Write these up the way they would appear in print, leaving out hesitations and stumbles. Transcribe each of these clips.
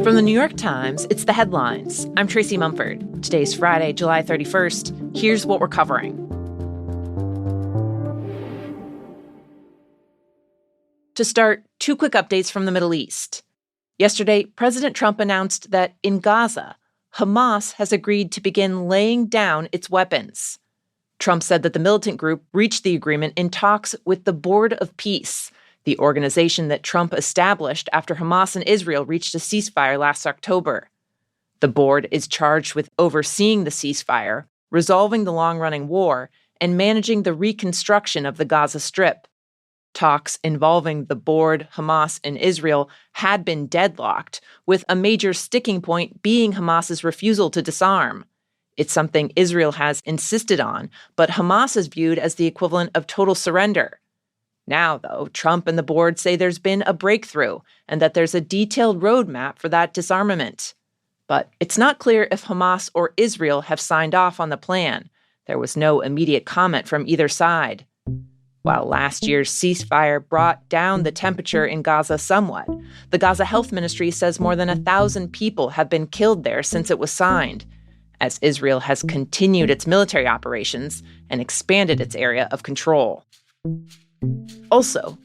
From the New York Times, it's The Headlines. I'm Tracy Mumford. Today's Friday, July 31st. Here's what we're covering. To start, two quick updates from the Middle East. Yesterday, President Trump announced that in Gaza, Hamas has agreed to begin laying down its weapons. Trump said that the militant group reached the agreement in talks with the Board of Peace, the organization that Trump established after Hamas and Israel reached a ceasefire last October. The board is charged with overseeing the ceasefire, resolving the long-running war, and managing the reconstruction of the Gaza Strip. Talks involving the board, Hamas, and Israel had been deadlocked, with a major sticking point being Hamas's refusal to disarm. It's something Israel has insisted on, but Hamas is viewed as the equivalent of total surrender. Now, though, Trump and the board say there's been a breakthrough and that there's a detailed roadmap for that disarmament. But it's not clear if Hamas or Israel have signed off on the plan. There was no immediate comment from either side. While last year's ceasefire brought down the temperature in Gaza somewhat, the Gaza Health Ministry says more than 1,000 people have been killed there since it was signed, as Israel has continued its military operations and expanded its area of control. Also,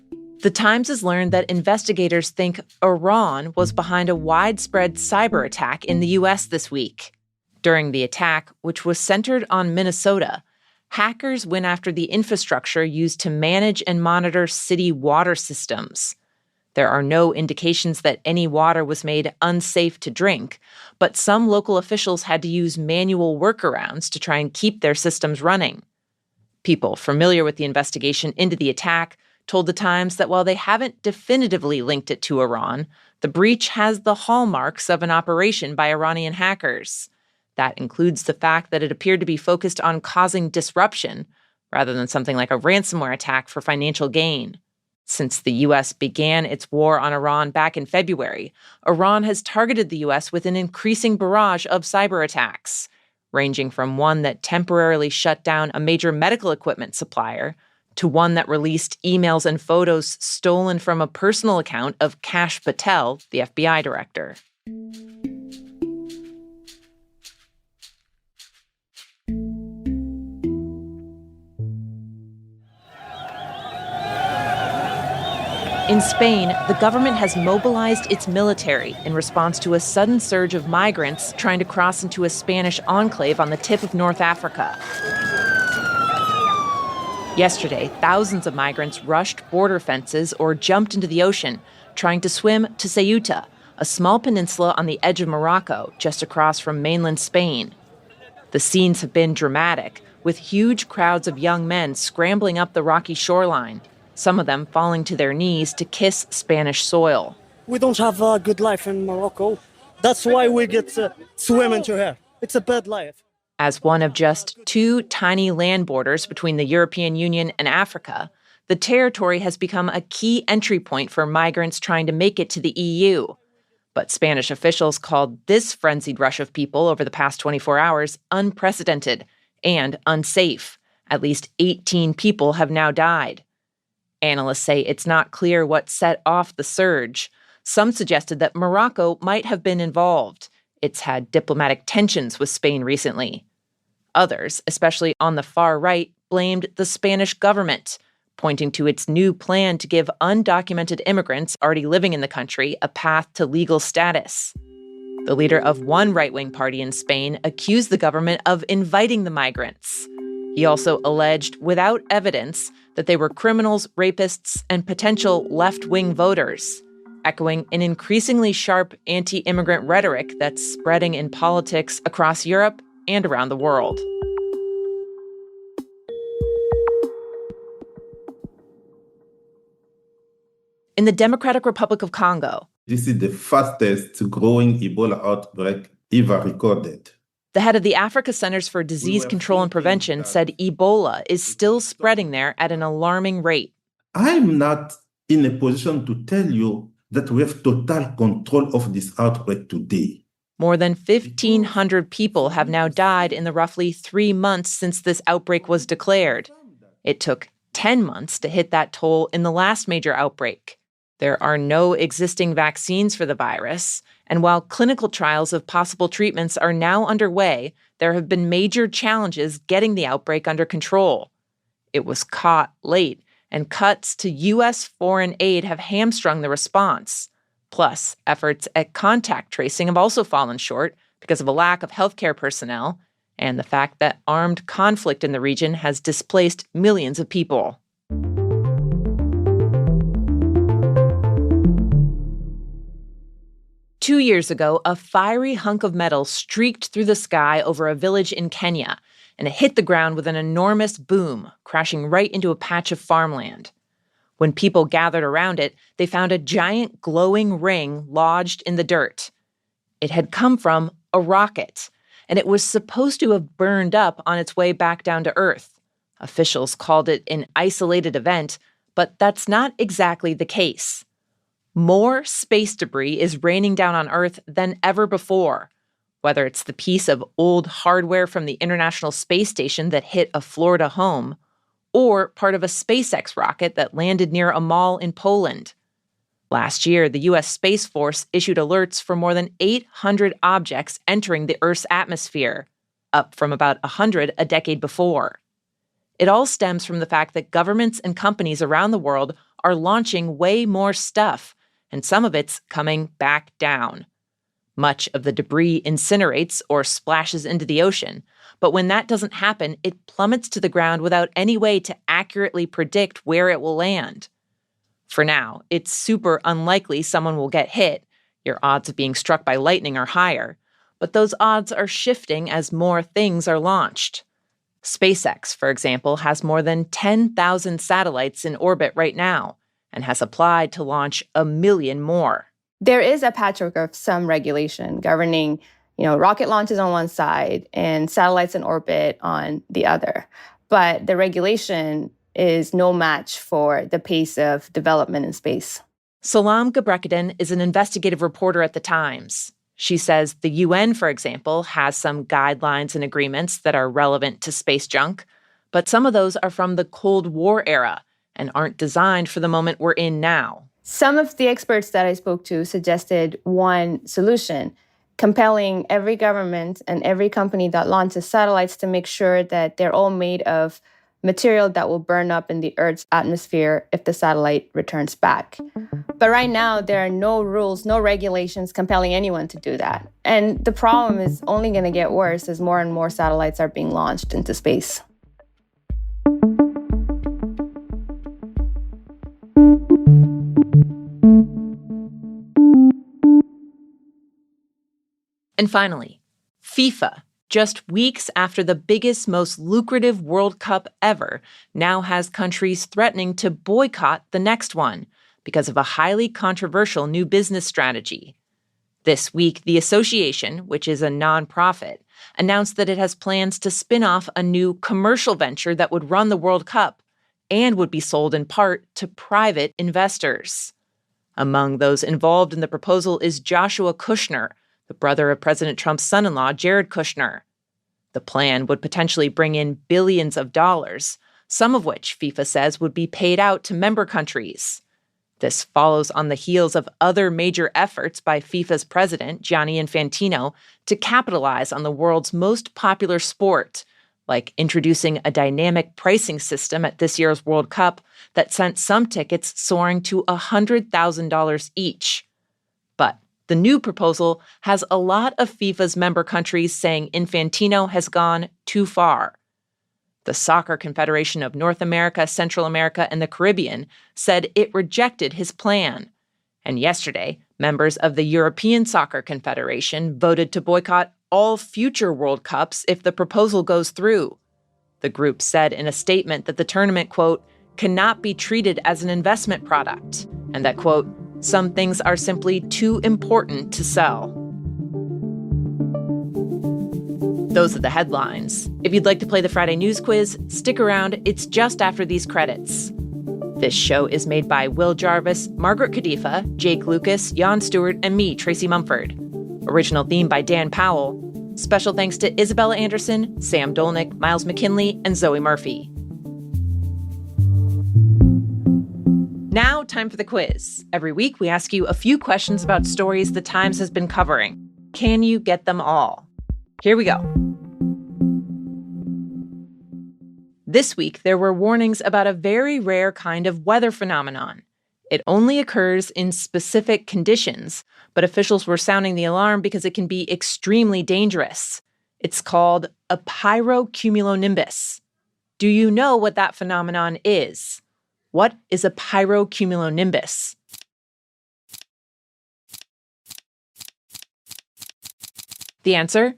The Times has learned that investigators think Iran was behind a widespread cyber attack in the U.S. this week. During the attack, which was centered on Minnesota, hackers went after the infrastructure used to manage and monitor city water systems. There are no indications that any water was made unsafe to drink, but some local officials had to use manual workarounds to try and keep their systems running. People familiar with the investigation into the attack told The Times that while they haven't definitively linked it to Iran, the breach has the hallmarks of an operation by Iranian hackers. That includes the fact that it appeared to be focused on causing disruption rather than something like a ransomware attack for financial gain. Since the U.S. began its war on Iran back in February, Iran has targeted the U.S. with an increasing barrage of cyber attacks, ranging from one that temporarily shut down a major medical equipment supplier to one that released emails and photos stolen from a personal account of Kash Patel, the FBI director. In Spain, the government has mobilized its military in response to a sudden surge of migrants trying to cross into a Spanish enclave on the tip of North Africa. Yesterday, thousands of migrants rushed border fences or jumped into the ocean, trying to swim to Ceuta, a small peninsula on the edge of Morocco, just across from mainland Spain. The scenes have been dramatic, with huge crowds of young men scrambling up the rocky shoreline, some of them falling to their knees to kiss Spanish soil. We don't have a good life in Morocco. That's why we get swimming to here. It's a bad life. As one of just two tiny land borders between the European Union and Africa, the territory has become a key entry point for migrants trying to make it to the EU. But Spanish officials called this frenzied rush of people over the past 24 hours unprecedented and unsafe. At least 18 people have now died. Analysts say it's not clear what set off the surge. Some suggested that Morocco might have been involved. It's had diplomatic tensions with Spain recently. Others, especially on the far right, blamed the Spanish government, pointing to its new plan to give undocumented immigrants already living in the country a path to legal status. The leader of one right-wing party in Spain accused the government of inviting the migrants. He also alleged, without evidence, that they were criminals, rapists, and potential left-wing voters, echoing an increasingly sharp anti-immigrant rhetoric that's spreading in politics across Europe and around the world. In the Democratic Republic of Congo, this is the fastest growing Ebola outbreak ever recorded. The head of the Africa Centers for Disease Control and Prevention said Ebola is still spreading there at an alarming rate. I'm not in a position to tell you that we have total control of this outbreak today. More than 1,500 people have now died in the roughly 3 months since this outbreak was declared. It took 10 months to hit that toll in the last major outbreak. There are no existing vaccines for the virus, and while clinical trials of possible treatments are now underway, there have been major challenges getting the outbreak under control. It was caught late, and cuts to U.S. foreign aid have hamstrung the response. Plus, efforts at contact tracing have also fallen short because of a lack of healthcare personnel and the fact that armed conflict in the region has displaced millions of people. Two years ago, a fiery hunk of metal streaked through the sky over a village in Kenya, and it hit the ground with an enormous boom, crashing right into a patch of farmland. When people gathered around it, they found a giant glowing ring lodged in the dirt. It had come from a rocket, and it was supposed to have burned up on its way back down to Earth. Officials called it an isolated event, but that's not exactly the case. More space debris is raining down on Earth than ever before, whether it's the piece of old hardware from the International Space Station that hit a Florida home, or part of a SpaceX rocket that landed near a mall in Poland. Last year, the U.S. Space Force issued alerts for more than 800 objects entering the Earth's atmosphere, up from about 100 a decade before. It all stems from the fact that governments and companies around the world are launching way more stuff, and some of it's coming back down. Much of the debris incinerates or splashes into the ocean, but when that doesn't happen, it plummets to the ground without any way to accurately predict where it will land. For now, it's super unlikely someone will get hit. Your odds of being struck by lightning are higher, but those odds are shifting as more things are launched. SpaceX, for example, has more than 10,000 satellites in orbit right now and has applied to launch 1 million more. There is a patchwork of some regulation governing, rocket launches on one side and satellites in orbit on the other. But the regulation is no match for the pace of development in space. Salam Gebrekedin is an investigative reporter at The Times. She says the UN, for example, has some guidelines and agreements that are relevant to space junk, but some of those are from the Cold War era and aren't designed for the moment we're in now. Some of the experts that I spoke to suggested one solution, compelling every government and every company that launches satellites to make sure that they're all made of material that will burn up in the Earth's atmosphere if the satellite returns back. But right now, there are no rules, no regulations compelling anyone to do that. And the problem is only going to get worse as more and more satellites are being launched into space. And finally, FIFA, just weeks after the biggest, most lucrative World Cup ever, now has countries threatening to boycott the next one because of a highly controversial new business strategy. This week, the association, which is a nonprofit, announced that it has plans to spin off a new commercial venture that would run the World Cup and would be sold in part to private investors. Among those involved in the proposal is Joshua Kushner, the brother of President Trump's son-in-law, Jared Kushner. The plan would potentially bring in billions of dollars, some of which FIFA says would be paid out to member countries. This follows on the heels of other major efforts by FIFA's president, Gianni Infantino, to capitalize on the world's most popular sport, like introducing a dynamic pricing system at this year's World Cup that sent some tickets soaring to $100,000 each. But the new proposal has a lot of FIFA's member countries saying Infantino has gone too far. The Soccer Confederation of North America, Central America, and the Caribbean said it rejected his plan. And yesterday, members of the European Soccer Confederation voted to boycott all future World Cups if the proposal goes through. The group said in a statement that the tournament, quote, cannot be treated as an investment product, and that, quote, some things are simply too important to sell. Those are the headlines. If you'd like to play the Friday News Quiz, stick around. It's just after these credits. This show is made by Will Jarvis, Margaret Kadifa, Jake Lucas, Jan Stewart, and me, Tracy Mumford. Original theme by Dan Powell. Special thanks to Isabella Anderson, Sam Dolnick, Miles McKinley, and Zoe Murphy. Now, time for the quiz. Every week, we ask you a few questions about stories the Times has been covering. Can you get them all? Here we go. This week, there were warnings about a very rare kind of weather phenomenon. It only occurs in specific conditions, but officials were sounding the alarm because it can be extremely dangerous. It's called a pyrocumulonimbus. Do you know what that phenomenon is? What is a pyrocumulonimbus? The answer?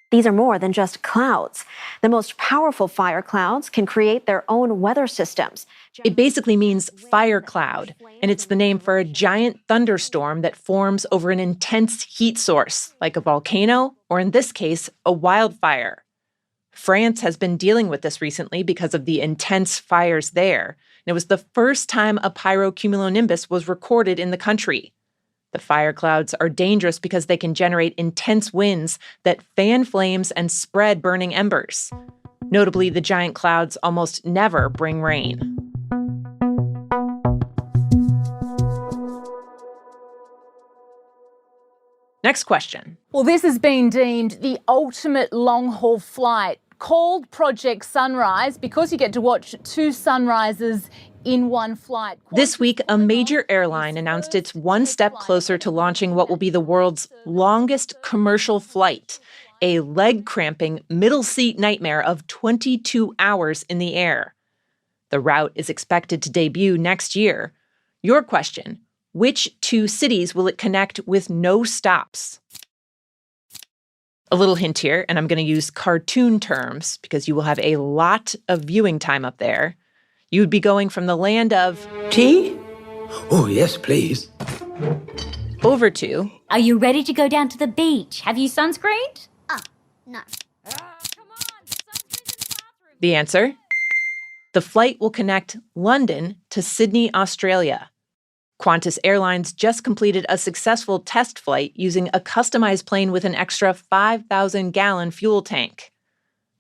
These are more than just clouds. The most powerful fire clouds can create their own weather systems. It basically means fire cloud, and it's the name for a giant thunderstorm that forms over an intense heat source, like a volcano, or in this case, a wildfire. France has been dealing with this recently because of the intense fires there, and it was the first time a pyrocumulonimbus was recorded in the country. The fire clouds are dangerous because they can generate intense winds that fan flames and spread burning embers. Notably, the giant clouds almost never bring rain. Next question. Well, this has been deemed the ultimate long-haul flight, called Project Sunrise because you get to watch two sunrises in one flight. This week, a major airline announced it's one step closer to launching what will be the world's longest commercial flight, a leg-cramping middle-seat nightmare of 22 hours in the air. The route is expected to debut next year. Your question, which two cities will it connect with no stops? A little hint here, and I'm going to use cartoon terms because you will have a lot of viewing time up there. You would be going from the land of tea? Oh, yes, please. Over to... Are you ready to go down to the beach? Have you sunscreened? No. Come on, the sunscreen's in the bathroom. The answer? The flight will connect London to Sydney, Australia. Qantas Airlines just completed a successful test flight using a customized plane with an extra 5,000-gallon fuel tank.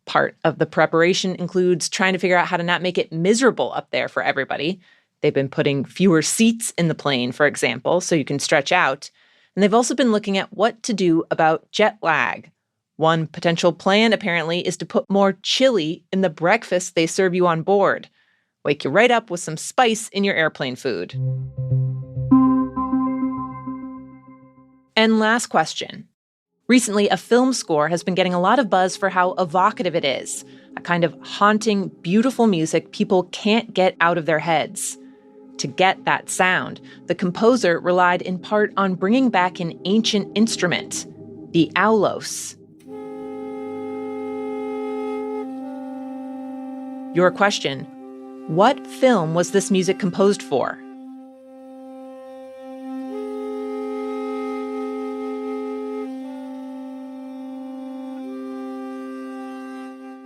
Part of the preparation includes trying to figure out how to not make it miserable up there for everybody. They've been putting fewer seats in the plane, for example, so you can stretch out. And they've also been looking at what to do about jet lag. One potential plan, apparently, is to put more chili in the breakfast they serve you on board. Wake you right up with some spice in your airplane food. And last question. Recently, a film score has been getting a lot of buzz for how evocative it is, a kind of haunting, beautiful music people can't get out of their heads. To get that sound, the composer relied in part on bringing back an ancient instrument, the aulos. Your question, what film was this music composed for?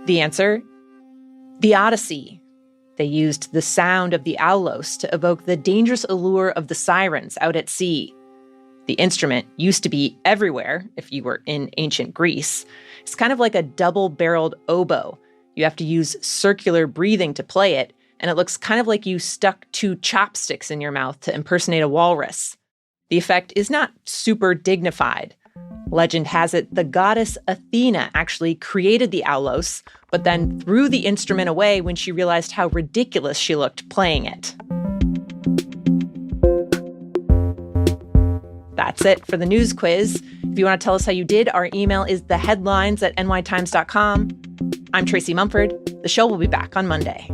The answer? The Odyssey. They used the sound of the aulos to evoke the dangerous allure of the sirens out at sea. The instrument used to be everywhere if you were in ancient Greece. It's kind of like a double-barreled oboe. You have to use circular breathing to play it, and it looks kind of like you stuck two chopsticks in your mouth to impersonate a walrus. The effect is not super dignified. Legend has it the goddess Athena actually created the aulos, but then threw the instrument away when she realized how ridiculous she looked playing it. That's it for the news quiz. If you want to tell us how you did, our email is theheadlines@nytimes.com. I'm Tracy Mumford. The show will be back on Monday.